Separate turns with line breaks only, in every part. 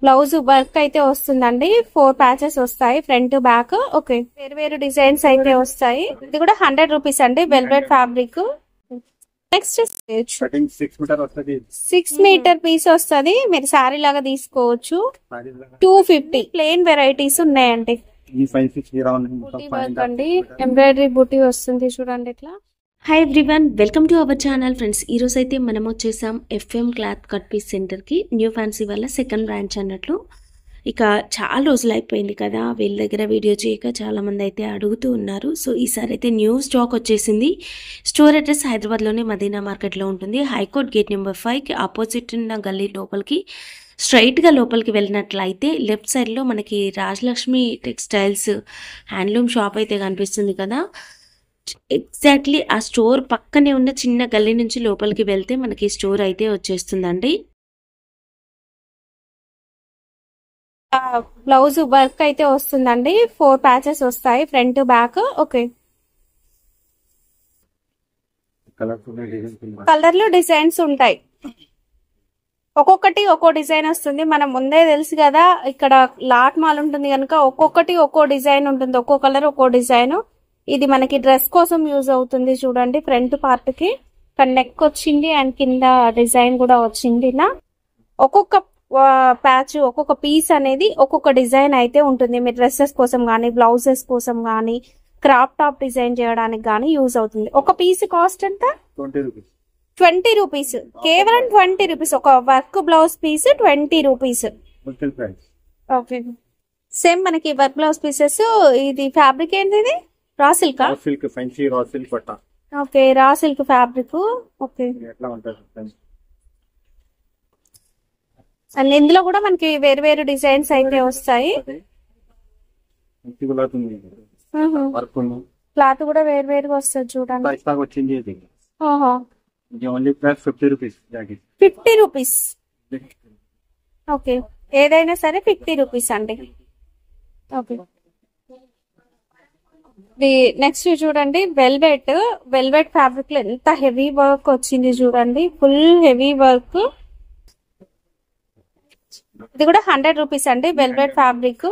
Blouse work అయితే వస్తుందండి. 4 patches వస్తాయి ఫ్రంట్ బ్యాక్. ఓకే, వేరు వేరు డిజైన్స్ అయితే వస్తాయి. ఇది కూడా 100 రూపీస్ అండి, velvet fabric. Next 6 metre piece వస్తుంది. మీరు శారీ లాగా తీసుకోవచ్చు. 250 ప్లెయిన్ వెరైటీస్ ఉన్నాయండి. బూటీ వర్క్ అండి, ఎంబ్రాయిడరీ బూటీ వస్తుంది చూడండి ఇట్లా.
Hi everyone, welcome to our channel friends. ఈరోజు అయితే మనం వచ్చేసాం ఎఫ్ఎం క్లాత్ కట్ పీస్ సెంటర్కి, న్యూ ఫ్యాన్సీ వాళ్ళ సెకండ్ బ్రాంచ్ అన్నట్లు. ఇక చాలా రోజులు అయిపోయింది కదా వీళ్ళ దగ్గర వీడియో చేయక, చాలామంది అయితే అడుగుతూ ఉన్నారు. సో ఈసారి అయితే న్యూ స్టాక్ వచ్చేసింది. స్టోర్ అడ్రస్ హైదరాబాద్లోనే మదీనా మార్కెట్లో ఉంటుంది. హైకోర్ట్ గేట్ నెంబర్ 5కి ఆపోజిట్ ఉన్న గల్లీ లోపలికి స్ట్రైట్గా లోపలికి వెళ్ళినట్లయితే లెఫ్ట్ సైడ్లో మనకి రాజలక్ష్మి టెక్స్టైల్స్ హ్యాండ్లూమ్ షాప్ అయితే కనిపిస్తుంది కదా. ఎగ్జాక్ట్లీ ఆ స్టోర్ పక్కనే ఉన్న చిన్న గల్లీ నుంచి లోపలికి వెళ్తే మనకి స్టోర్ అయితే వచ్చేస్తుందండి.
బ్లౌజ్ వర్క్ అయితే వస్తుందండి. 4 ప్యాచెస్ వస్తాయి ఫ్రంట్ బ్యాక్. ఓకే, కలర్లు డిజైన్స్ ఉంటాయి. ఒక్కొక్కటి ఒక్కో డిజైన్ వస్తుంది. మనం ముందే తెలుసు కదా, ఇక్కడ లాట్ మాల్ ఉంటుంది కనుక ఒక్కొక్కటి ఒక్కో డిజైన్ ఉంటుంది. ఒక్కో కలర్ ఒక్కో డిజైన్. ఇది మనకి డ్రెస్ కోసం యూజ్ అవుతుంది చూడండి. ఫ్రంట్ పార్ట్ కి నెక్ వచ్చింది అండ్ కింద డిజైన్ కూడా వచ్చింది. ఇలా ఒక్కొక్క ప్యాచ్ ఒక్కొక్క పీస్ అనేది ఒక్కొక్క డిజైన్ అయితే ఉంటుంది. మీ డ్రెస్సెస్ కోసం కానీ, బ్లౌజెస్ కోసం కానీ, క్రాప్ టాప్ డిజైన్ చేయడానికి కానీ యూజ్ అవుతుంది. ఒక పీస్ కాస్ట్ ఎంత? 20 రూపీస్. కేవలం 20 రూపీస్. ఒక work blouse piece 20 rupees. Okay, same మనకి వర్క్ బ్లౌజ్ పీసెస్. ఇది ఫ్యాబ్రిక్ ఏంటి? ఇది raw silk.
Fancy raw silk పట్ట.
Okay, raw silk fabric. Okay,
ఎట్లా ఉంటుంది
అండ్ ఇందులో కూడా మనకి వేరు వేరు డిజైన్స్ అయితే వస్తాయి. క్లాత్ కూడా వేరు వేరుగా వస్తుంది చూడండి.
వచ్చింది ఇది.
ఓహో,
only price 50 rupees.
50 rupees. Okay, ఏదైనా సరే 50 రూపీస్ అండి. ఓకే, నెక్స్ట్ చూడండి వెల్వెట్ ఫ్యాబ్రిక్ లో ఎంత హెవీ వర్క్ వచ్చింది చూడండి. Full heavy work. ఇది కూడా 100 రూపీస్ అండి. వెల్వెట్ ఫ్యాబ్రిక్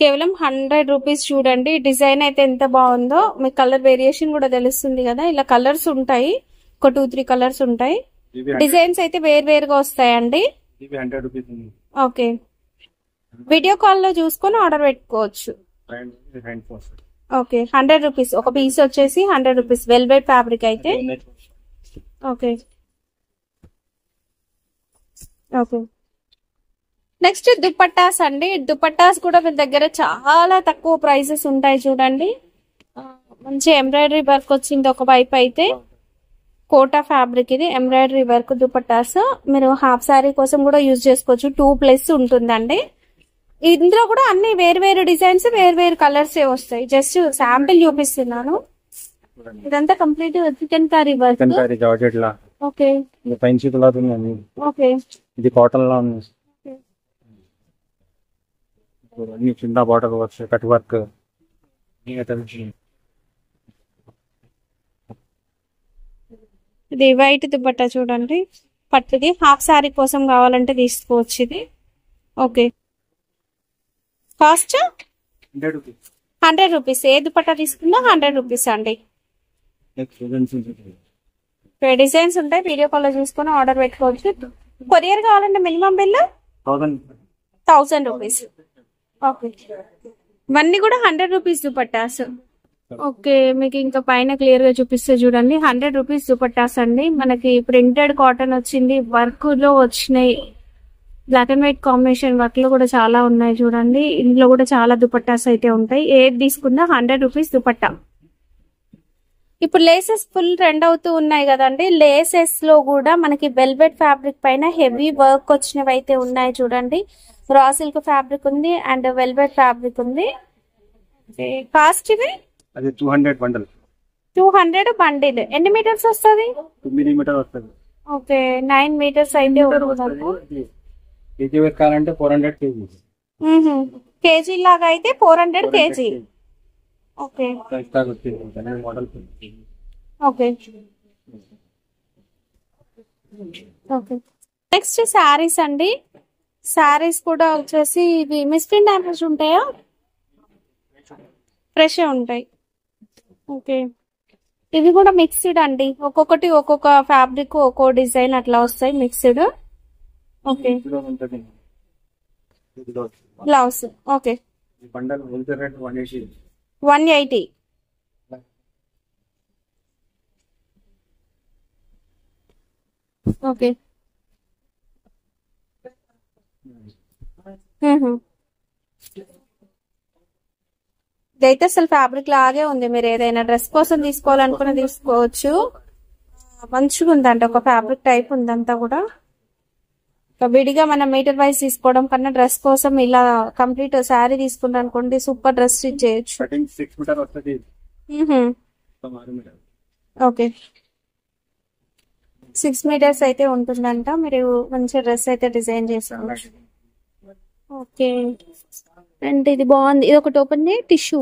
కేవలం 100 రూపీస్. చూడండి డిజైన్ అయితే ఎంత బాగుందో. మీకు కలర్ వేరియేషన్ కూడా తెలుస్తుంది కదా. ఇలా కలర్స్ ఉంటాయి, ఒక 2-3 కలర్స్ ఉంటాయి. డిజైన్స్ అయితే వేరువేరుగా వస్తాయండి. ఓకే, వీడియో కాల్ లో చూసుకొని ఆర్డర్ పెట్టుకోవచ్చు. Okay, 100 rupees. ఒక పీస్ వచ్చేసి 100 రూపీస్ వెల్వెట్ ఫ్యాబ్రిక్ అయితే. ఓకే ఓకే, నెక్స్ట్ దుపట్టాస్ అండి. దుపట్టాస్ కూడా మీ దగ్గర చాలా తక్కువ ప్రైసెస్ ఉంటాయి చూడండి. మంచి ఎంబ్రాయిడరీ వర్క్ వచ్చింది ఒక వైపు అయితే. కోటా ఫ్యాబ్రిక్ ఇది ఎంబ్రాయిడరీ వర్క్ దుపట్టాస్. మీరు హాఫ్ శారీ కోసం కూడా యూజ్ చేసుకోవచ్చు. 2+ ఉంటుందండి. ఇందులో కూడా అన్ని వేరు డిజైన్స్, వేరు కలర్స్ వస్తాయి. జస్ట్ శాంపిల్ చూపిస్తున్నాను. ఇదంతా complete chicken curry work. Okay, okay,
ఇది కాటన్ లా ఉంది. చిన్న బార్డర్ వర్క్, కట్ వర్క్.
ఇది వైట్ దుపట్టా చూడండి, పట్టుది. హాఫ్ శారీ కోసం కావాలంటే తీసుకోవచ్చు ఇది. Okay, cost 100 rupees. ఏ దుపట్టా తీసుకున్నా 100 రూపీస్ అండి. డిజైన్స్ ఉంటాయి. వీడియో కాల్ లో చూసుకుని ఆర్డర్ పెట్టుకోవచ్చు. కొరియర్ కావాలంటే మినిమం బిల్ 1000 రూపీస్. ఓకే, ఇవన్నీ కూడా 100 రూపీస్ దుపట్టాస్. ఓకే, మీకు ఇంకా పైన క్లియర్ గా చూపిస్తే చూడండి. 100 రూపీస్ దుపట్టాస్ అండి. మనకి ప్రింటెడ్ కాటన్ వచ్చింది, వర్క్ లో వచ్చినాయి, black and white combination work లో కూడా చాలా ఉన్నాయి చూడండి. ఇందులో కూడా చాలా దుపట్టాస్ అయితే ఉంటాయి. ఏది తీసుకున్నా 100 రూపీస్ దుపట్టా. ఇప్పుడు లేసెస్ ఫుల్ ట్రెండ్ అవుతూ ఉన్నాయి కదండి. లేసెస్ లో కూడా మనకి వెల్వెట్ ఫ్యాబ్రిక్ పైన హెవీ వర్క్ వచ్చినవి అయితే ఉన్నాయి చూడండి. రా సిల్క్ ఫ్యాబ్రిక్ ఉంది అండ్ వెల్వెట్ ఫ్యాబ్రిక్ ఉంది. కాస్ట్ ఇవి
200 బండిల్.
200 బండిల్. ఎన్ని మీటర్స్ వస్తుంది?
9 మీటర్ వస్తుంది.
ఓకే, 9 మీటర్స్ అయితే ఉంటుంది.
కేజీ వర్క్ కావాలంటే 400 kg.
కేజీ లాగా అయితే 400 kg. Okay
model.
Okay okay, next saris అండి. శారీస్ కూడా వచ్చేసి ఇవి మిస్ప్రింట్ డ్యామేజ్ ఉంటాయా? ఫ్రెష్ ఉంటాయి. ఓకే, ఇవి కూడా మిక్స్డ్ అండి. ఒక్కొక్కటి ఒక్కొక్క ఫ్యాబ్రిక్ ఒక్కో డిజైన్ అట్లా వస్తాయి mixed. Okay, blouse. Okay,
bundle wholesale rate 180.
180. Okay. ఇదైతే అసలు ఫ్యాబ్రిక్ లాగే ఉంది. మీరు ఏదైనా డ్రెస్ కోసం తీసుకోవాలనుకుని తీసుకోవచ్చు. మంచిగా ఉందంట, ఒక ఫ్యాబ్రిక్ టైప్ ఉందంతా కూడా. విడిగా మనం మీటర్ వైజ్ తీసుకోవడం కన్నా డ్రెస్ కోసం ఇలా కంప్లీట్ శారీ తీసుకున్నాం అనుకోండి, సూపర్ డ్రెస్ స్టిచ్ చేయొచ్చు.
6 మీటర్ వస్తుంది.
ఓకే, 6 మీటర్స్ అయితే ఉంటుందంట. మీరు మంచి డ్రెస్ అయితే డిజైన్ చేసుకోవచ్చు. ఓకే, అండ్ ఇది బాగుంది. ఇది ఒకటి ఓపెన్ చేయి. టిష్యూ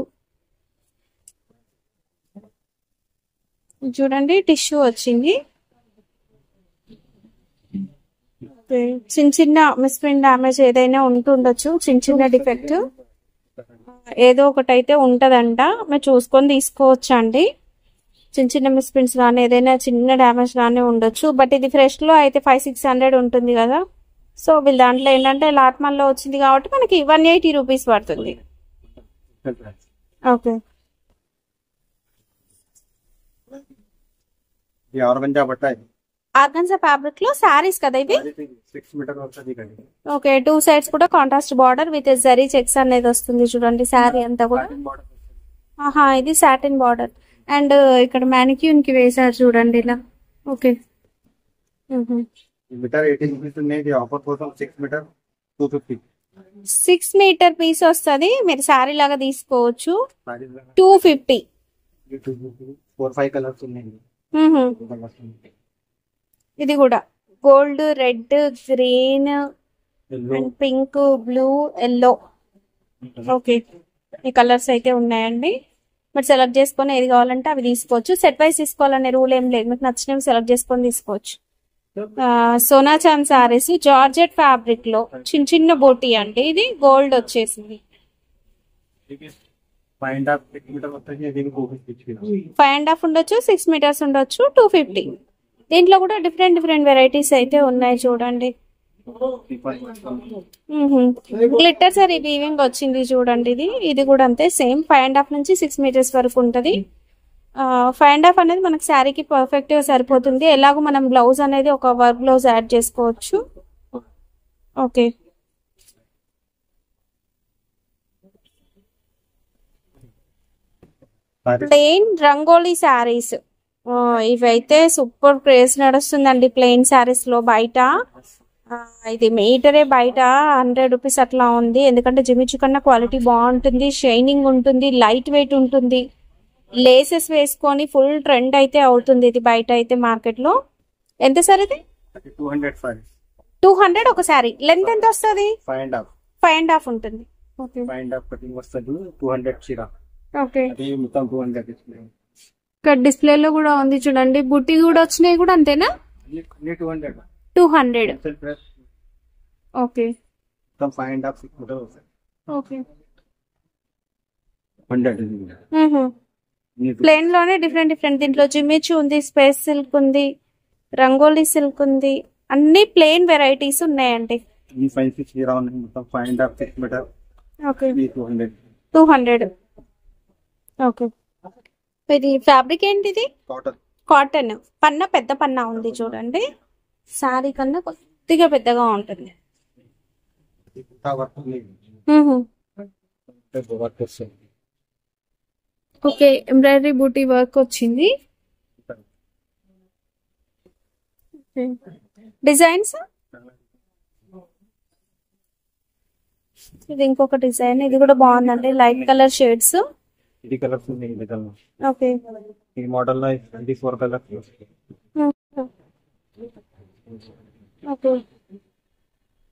చూడండి, టిష్యూ వచ్చింది. చిన్న చిన్న మిస్ప్రింట్ డ్యామేజ్ ఏదైనా ఉంటుండొచ్చు, చిన్న చిన్న డిఫెక్ట్ ఏదో ఒకటి అయితే ఉంటదంట. మీరు చూసుకొని తీసుకోవచ్చు అండి. చిన్న చిన్న మిస్ప్రింట్స్ కానీ ఏదైనా చిన్న డ్యామేజ్ కానీ ఉండొచ్చు. బట్ ఇది ఫ్రెష్ లో అయితే 500-600 ఉంటుంది కదా. సో వీళ్ళ దాంట్లో ఏంటంటే లాట్మాల్లో వచ్చింది కాబట్టి మనకి 180 రూపీస్ పడుతుంది. ఓకే, ఆర్గన్జా ఫ్యాబ్రిక్ లో శారీస్ కదా ఇవి.
6 మీటర్ వస్తుంది.
ఓకే, 2 సైడ్స్ కూడా contrast border with zari checks అనేది వస్తుంది చూడండి. శారీ అంతా కూడా. ఆహా, ఇది సాటిన్ బార్డర్. అండ్ ఇక్కడ మ్యానిక్యూన్ కి వేసారు చూడండి ఇలా. ఓకే,
మీటర్ 18 రూపీస్ ఉన్నాయి. ఆఫర్ కోసం 6 మీటర్ 250.
6 మీటర్ పీస్ వస్తుంది. మీరు శారీ లాగా తీసుకోవచ్చు. 250.
4-5 కలర్స్ ఉన్నాయి.
ఇది కూడా gold, red, green and pink, blue, yellow. Okay, ఈ కలర్స్ అయితే ఉన్నాయండి. మీరు సెలెక్ట్ చేసుకొని ఏది కావాలంటే అవి తీసుకోవచ్చు. సెట్ వైజ్ తీసుకోవాలనే రూల్ ఏం లేదు. మీకు నచ్చినవి సెలెక్ట్ చేసుకొని తీసుకోవచ్చు. సోనా చాంద్ సారీస్ జార్జెట్ ఫ్యాబ్రిక్ లో చిన్న చిన్న బోటీ అండి. ఇది గోల్డ్ వచ్చేసింది.
5.5 మీటర్ వస్తుంది.
5.5 ఉండొచ్చు, 6 మీటర్స్ ఉండొచ్చు, 250. దీంట్లో కూడా డిఫరెంట్ డిఫరెంట్ వెరైటీస్ అయితే ఉన్నాయి చూడండి. గ్లిటర్ సారీ వీవింగ్ వచ్చింది చూడండి. ఇది కూడా అంతే సేమ్ 5.5 నుంచి 6 మీటర్స్ వరకు ఉంటది. 5.5 అనేది మనకి శారీకి పర్ఫెక్ట్ గా సరిపోతుంది. ఎలాగో మనం బ్లౌజ్ అనేది ఒక వర్క్ బ్లౌజ్ యాడ్ చేసుకోవచ్చు. ఓకే, ప్లెయిన్ రంగోలీ శారీస్ ఇవైతే సూపర్ క్రేజ్ నడుస్తుందండి ప్లెయిన్ శారీస్ లో. బయట ఇది మీటరే బయట 100 రూపీస్ అట్లా ఉంది. ఎందుకంటే జిమిచు కన్నా క్వాలిటీ బాగుంటుంది, షైనింగ్ ఉంటుంది, లైట్ వెయిట్ ఉంటుంది. లేసెస్ వేసుకొని ఫుల్ ట్రెండ్ అయితే అవుతుంది ఇది బయట అయితే మార్కెట్ లో. ఎంత సార్ ఇది? 200 ఒక శారీ. లెంత్ ఎంత వస్తుంది? 5.5 ఉంటుంది. ఓకే,
5.5 కటింగ్ వస్తుంది. 200 చీర.
ఓకే,
అది మొత్తం 200 డిస్ప్లే.
ఇక్కడ డిస్ప్లే లో కూడా ఉంది చూడండి. బుట్టి కూడా వచ్చినాయి కూడా అంతేనా? 200. ఓకే,
మొత్తం 5.5 మీటర్ వస్తుంది.
ఓకే,
100.
ప్లెయిన్ లోనే డిఫరెంట్ డిఫరెంట్. దీంట్లో జిమిచు ఉంది, స్పేస్ సిల్క్ ఉంది, రంగోలీ సిల్క్ ఉంది. అన్ని ప్లెయిన్ వెరైటీస్ ఉన్నాయండి.
ఈ ఫ్యాన్సీ చీర ఉన్నాయి. మొత్తం 5.5 మీటర్.
ఓకే,
200.
ఓకే, ఇది ఫ్యాబ్రిక్ ఏంటిది? కాటన్. పన్న పెద్ద పన్న ఉంది చూడండి. శారీ కన్నా కొద్దిగా పెద్దగా ఉంటుంది. ఓకే, ఎంబ్రాయిడరీ బూటీ వర్క్ వచ్చింది. డిజైన్స్ ఇది ఇంకొక డిజైన్. ఇది కూడా బాగుందండి, లైట్ కలర్ షేడ్స్.
ఇది కలర్స్ ఉన్నాయి.
ఓకే,
ఈ మోడల్ లో 24 కలర్స్.
ఓకే,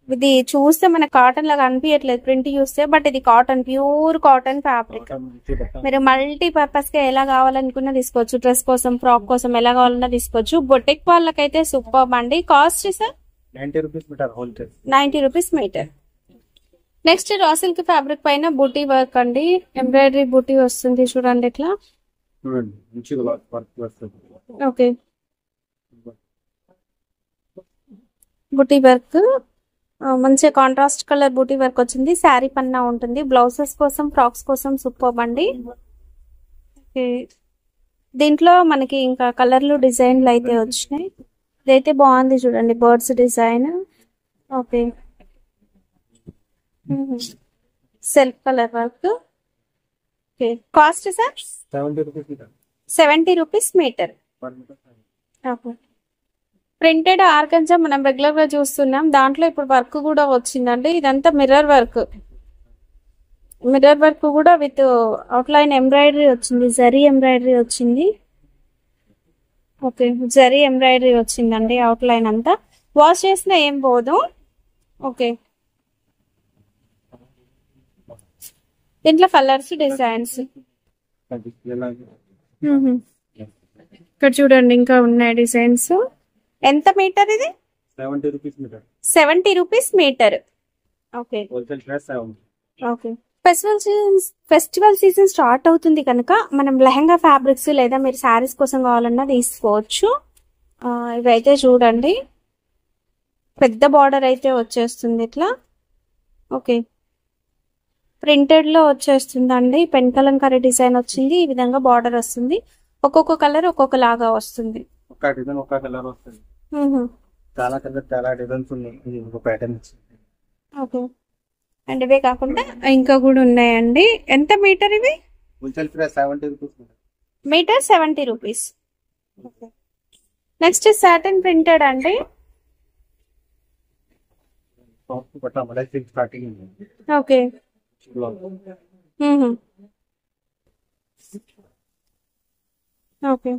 ఇది చూస్తే మన కాటన్ లాగా అనిపించట్లేదు ప్రింట్ చూస్తే. బట్ ఇది కాటన్, ప్యూర్ కాటన్ ఫ్యాబ్రిక్. మీరు మల్టీ పర్పస్ గా ఎలా కావాలనుకున్నా తీసుకోవచ్చు. డ్రెస్ కోసం, ఫ్రాక్ కోసం ఎలా కావాలన్నా తీసుకోవచ్చు. బొటిక్ వాళ్ళకైతే సూపర్ అండి. Cost sir
90 rupees meter wholesale.
90 rupees metre. Next raw silk fabric పైన బూటీ వర్క్ అండి, ఎంబ్రాయిడరీ బూటీ వస్తుంది చూడండి ఇట్లా.
చూడండి మంచిగా వర్క్ వస్తుంది.
ఓకే, బూటీ వర్క్ మంచి కాంట్రాస్ట్ కలర్ బూటీ వర్క్ వచ్చింది. శారీ పన్నా ఉంటుంది. బ్లౌజెస్ కోసం, ఫ్రాక్స్ కోసం సూపర్ అండి. ఓకే, దీంట్లో మనకి ఇంకా కలర్లు డిజైన్లు అయితే వచ్చినాయి. ఇదైతే బాగుంది చూడండి, birds design. Okay, self colour work. Okay, cost sir
70 rupees meter.
70 rupees metre.
Per meter.
Okay, printed organza మనం రెగ్యులర్ గా చూస్తున్నాం, దాంట్లో ఇప్పుడు వర్క్ కూడా వచ్చిందండి. ఇదంతా మిర్రర్ వర్క్. మిర్రర్ వర్క్ కూడా విత్ అవుట్లైన్ ఎంబ్రాయిడరీ వచ్చింది, జరీ ఎంబ్రాయిడరీ వచ్చింది. ఓకే, జరీ ఎంబ్రాయిడరీ వచ్చిందండి అవుట్లైన్ అంతా. వాష్ చేసినా ఏం పోదు. ఓకే, దీంట్లో కలర్స్, డిజైన్స్. ఇక్కడ చూడండి ఇంకా ఉన్నాయి డిజైన్స్. ఎంత మీటర్ ఇది?
70 rupees meter.
70 rupees metre. Okay,
Wholesale price 70.
Okay. Festival season start అవుతుంది కనుక మనం లెహంగా ఫ్యాబ్రిక్స్ లేదా మీరు శారీస్ కోసం కావాలన్నా తీసుకోవచ్చు. ఇవైతే చూడండి, పెద్ద బార్డర్ అయితే వచ్చేస్తుంది ఇట్లా. ఓకే, ప్రింటెడ్ లో వచ్చేస్తుందండి. పెన్ కలంకారీ డిజైన్ వచ్చింది. ఈ విధంగా బార్డర్ వస్తుంది. ఒక్కొక్క కలర్ ఒక్కొక్క లాగా వస్తుంది.
ఒక డిజైన్ ఒక కలర్ వస్తుంది. చాలా కలర్, చాలా డిజైన్స్ ఉన్నాయి. ఇది ఒక ప్యాటర్న్.
ఓకే, అండ్ ఇవే కాకుండా ఇంకా కూడా ఉన్నాయండి. ఎంత మీటర్ ఇవి?
Wholesale price 70 rupees meter.
Metre 70 rupees. Next satin printed అండి.
సాఫ్ట్ పట్టా మలై సిల్క్ స్టార్టింగ్ ఉంది.
ఓకే, ఓకే,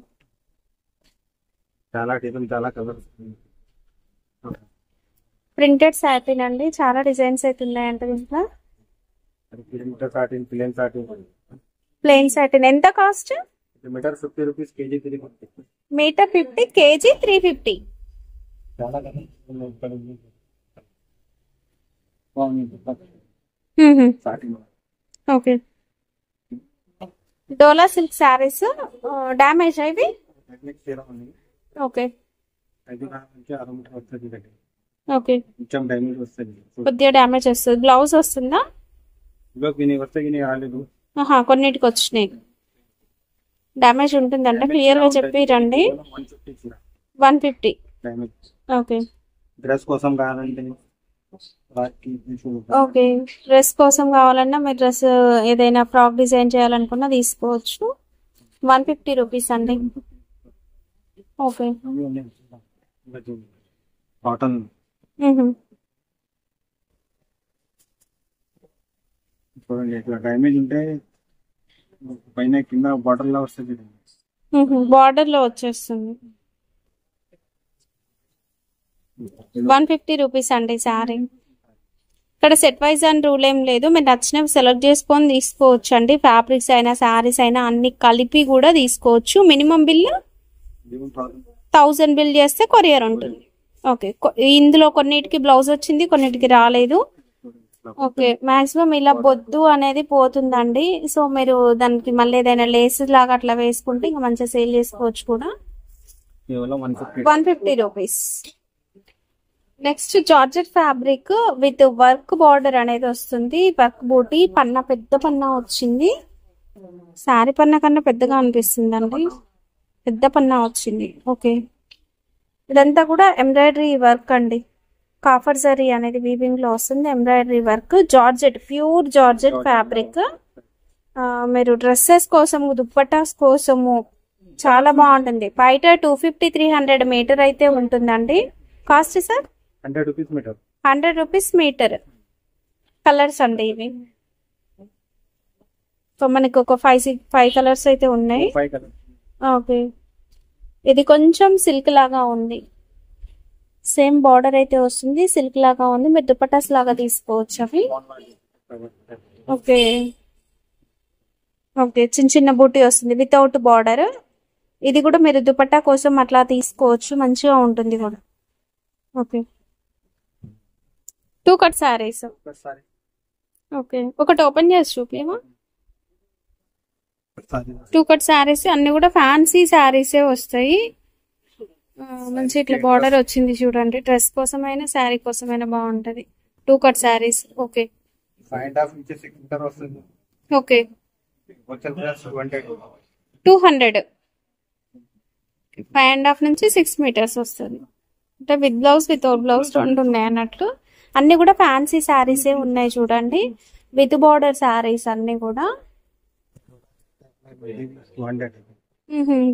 చాలా డిజైన్, చాలా కలర్స్.
ప్రింటెడ్ సాటిన్ అండి. చాలా డిజైన్స్ అయితే ఉన్నాయంట దీంట్లో.
Metre satin, plain satin.
Plain satin ఎంత cost?
Metre 50 rupees, KG 350.
Metre 50, KG 350.
చాలా కలర్స్ సాటిన్.
ఓకే, డోలా సిల్క్ శారీస్. డ్యామేజ్ ఇవి? ఓకే,
5 నుంచి 6 మీటర్ వస్తుంది.
ఓకే,
కొంచెం డ్యామేజ్ వస్తుంది.
కొద్దిగా డ్యామేజ్ వస్తుంది. బ్లౌజ్ వస్తుందా?
రాలేదు.
కొన్నిటికి వచ్చినాయి. డ్యామేజ్ ఉంటుందంట, క్లియర్ గా చెప్పి రండి. 150. ఓకే,
డ్రెస్ కోసం కావాలంటే
ఓకే, డ్రెస్ కోసం కావాలన్నా మీరు డ్రెస్ ఏదైనా ఫ్రాక్ డిజైన్ చేయాలనుకున్నా తీసుకోవచ్చు. 150 రూపీస్ అండి. Okay,
cotton. చూడండి, ఇట్లా డ్యామేజ్ ఉంటే పైన కింద బార్డర్ లా వస్తుంది.
బార్డర్ లో వచ్చేస్తుంది. 150 రూపీస్ అండి సారీ. ఇక్కడ సెట్ వైజ్ అని రూల్ ఏం లేదు, మీరు నచ్చినవి సెలెక్ట్ చేసుకొని తీసుకోవచ్చు అండి. ఫ్యాబ్రిక్స్ అయినా శారీస్ అయినా అన్ని కలిపి కూడా తీసుకోవచ్చు. మినిమం బిల్ 1000 బిల్ చేస్తే కొరియర్ ఉంటుంది. ఓకే, ఇందులో కొన్నిటికి బ్లౌజ్ వచ్చింది, కొన్నిటికి రాలేదు. ఓకే, మాక్సిమం ఇలా బొద్దు అనేది పోతుందండి. సో మీరు దానికి మళ్ళీ ఏదైనా లేస్ లాగా అట్లా వేసుకుంటే ఇంకా మంచిగా సేల్ చేసుకోవచ్చు కూడా. 150 rupees. Next georgette fabric with work border అనేది వస్తుంది. వర్క్ బూటీ పన్నా, పెద్ద పన్నా వచ్చింది. శారీ పన్నా కన్నా పెద్దగా అనిపిస్తుంది అండి, పెద్ద పన్నా వచ్చింది. ఓకే, ఇదంతా కూడా ఎంబ్రాయిడరీ వర్క్ అండి. కాఫర్ జరీ అనేది వీవింగ్ లో వస్తుంది. Embroidery work, georgette, pure georgette fabric. మీరు డ్రెస్సెస్ కోసము, దుప్పటాస్ కోసము చాలా బాగుంటుంది. బయట 250-300 మీటర్ అయితే ఉంటుందండి. Cost sir
100 rupees meter.
100 rupees metre. Colours అండి ఇవి. సో మనకి ఒక 5 కలర్స్ అయితే ఉన్నాయి. ఓకే, ఇది కొంచెం సిల్క్ లాగా ఉంది. సేమ్ బార్డర్ అయితే వస్తుంది, సిల్క్ లాగా ఉంది. మీరు దుపట్టాస్ లాగా తీసుకోవచ్చు అవి. ఓకే, ఓకే, చిన్న చిన్న బూటీ వస్తుంది వితౌట్ బార్డర్. ఇది కూడా మీరు దుపట్టా కోసం అట్లా తీసుకోవచ్చు, మంచిగా ఉంటుంది కూడా. Okay, 2 cut saris.
ఒకసారి
ఓకే, ఒకటి ఓపెన్ చేసి చూపేమా.
ఒకసారి
2 కట్ శారీస్ అన్ని కూడా ఫ్యాన్సీ శారీసే వస్తాయి. మంచి ఇట్లా బార్డర్ వచ్చింది చూడండి. డ్రెస్ కోసమైనా శారీ కోసమైనా బాగుంటది. 2 కట్ శారీస్. ఓకే
5.5 నుంచి 6 మీటర్ వస్తుంది.
Okay
wholesale price 200.
200. 5.5 నుంచి 6 మీటర్స్ వస్తుంది. అంటే విత్ బ్లౌజ్ వితౌట్ బ్లౌజ్ రెండు ఉన్నాయి అన్నట్లు. అన్ని కూడా ఫ్యాన్సీ శారీసే ఉన్నాయి చూడండి. విత్ బార్డర్ శారీస్ అన్ని కూడా.
200.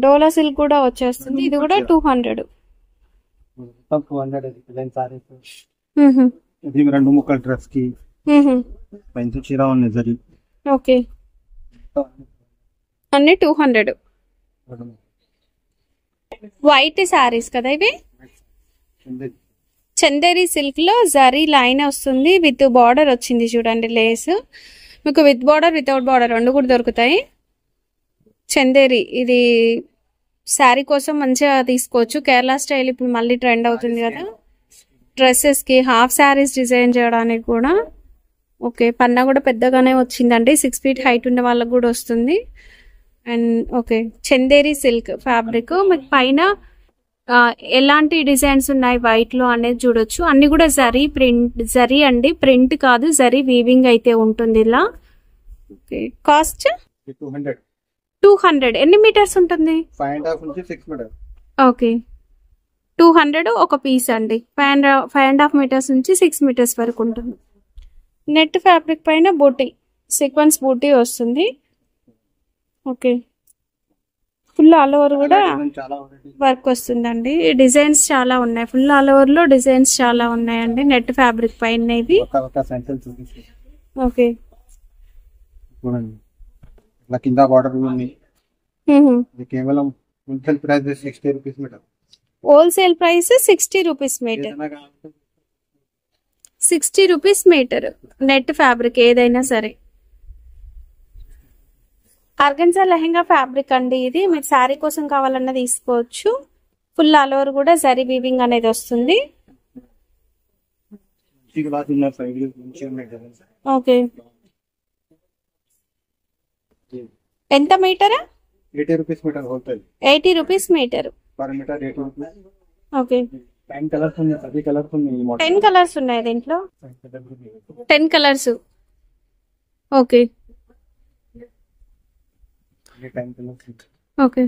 డోలా సిల్క్ కూడా వచ్చేస్తుంది. ఇది కూడా 200.
మొత్తం 200 డిజైన్ సారీస్. ఇది 2 ముక్కల డ్రెస్ కి పెంచు చీర ఉంది జరి.
ఓకే అన్ని 200. వైట్ శారీస్ కదా ఇవి. చందేరి సిల్క్ లో జరీ లైన్ వస్తుంది. విత్ బార్డర్ వచ్చింది చూడండి లేస్. మీకు విత్ బార్డర్ వితౌట్ బార్డర్ రెండు కూడా దొరుకుతాయి. చందేరి ఇది శారీ కోసం మంచిగా తీసుకోవచ్చు. కేరళ స్టైల్ ఇప్పుడు మళ్ళీ ట్రెండ్ అవుతుంది కదా డ్రెస్సెస్ కి. హాఫ్ శారీస్ డిజైన్ చేయడానికి కూడా. ఓకే పన్నా కూడా పెద్దగానే వచ్చిందండి. 6 ఫీట్ హైట్ ఉన్న వాళ్ళకి కూడా వస్తుంది. And okay Chanderi silk fabric. మీకు పైన ఎలాంటి డిజైన్స్ ఉన్నాయి వైట్ లో అనేది చూడొచ్చు. అన్ని కూడా జరీ ప్రింట్, జరీ అండి ప్రింట్ కాదు, జరీ వీవింగ్ అయితే ఉంటుంది ఇలా. Okay cost
200.
200. ఎన్ని మీటర్స్ ఉంటుంది?
5.5 నుంచి 6 మీటర్.
ఓకే 200 ఒక పీస్ అండి. 5.5 మీటర్స్ నుంచి 6 మీటర్స్ వరకు ఉంటుంది. నెట్ ఫ్యాబ్రిక్ పైన బూటీ, సీక్వెన్స్ బూటీ వస్తుంది. ఓకే ఫుల్ ఆల్ ఓవర్ కూడా
చాలా వెరైటీ
వర్క్ వస్తుందండి. డిజైన్స్ చాలా ఉన్నాయి. ఫుల్ ఆల్ ఓవర్ లో డిజైన్స్ చాలా ఉన్నాయండి నెట్ ఫ్యాబ్రిక్ పైన ఇవి.
ఒక సెంటెన్స్ చూపిస్తాను.
ఓకే
చూడండి ఇలా కింద బార్డర్ ఉంది. ఇది కేవలం wholesale price 60 rupees metre.
Wholesale price 60 rupees metre. 60 rupees metre net fabric ఏదైనా సరే. ఆర్గన్జా లెహెంగా ఫ్యాబ్రిక్ అండి ఇది. మీరు శారీ కోసం కావాలన్నా తీసుకోవచ్చు. ఫుల్ ఆల్ ఓవర్ కూడా జరీ వీవింగ్ అనేది వస్తుంది. ఓకే ఎంత metre?
80 rupees metre wholesale.
80 rupees metre
per metre 80 rupees.
Okay
10 colours ఉన్నాయి. 10 కలర్స్ ఉన్నాయి.
10 కలర్స్ ఉన్నాయి దీంట్లో. 10 కలర్స్. Okay
10 colours.
ఓకే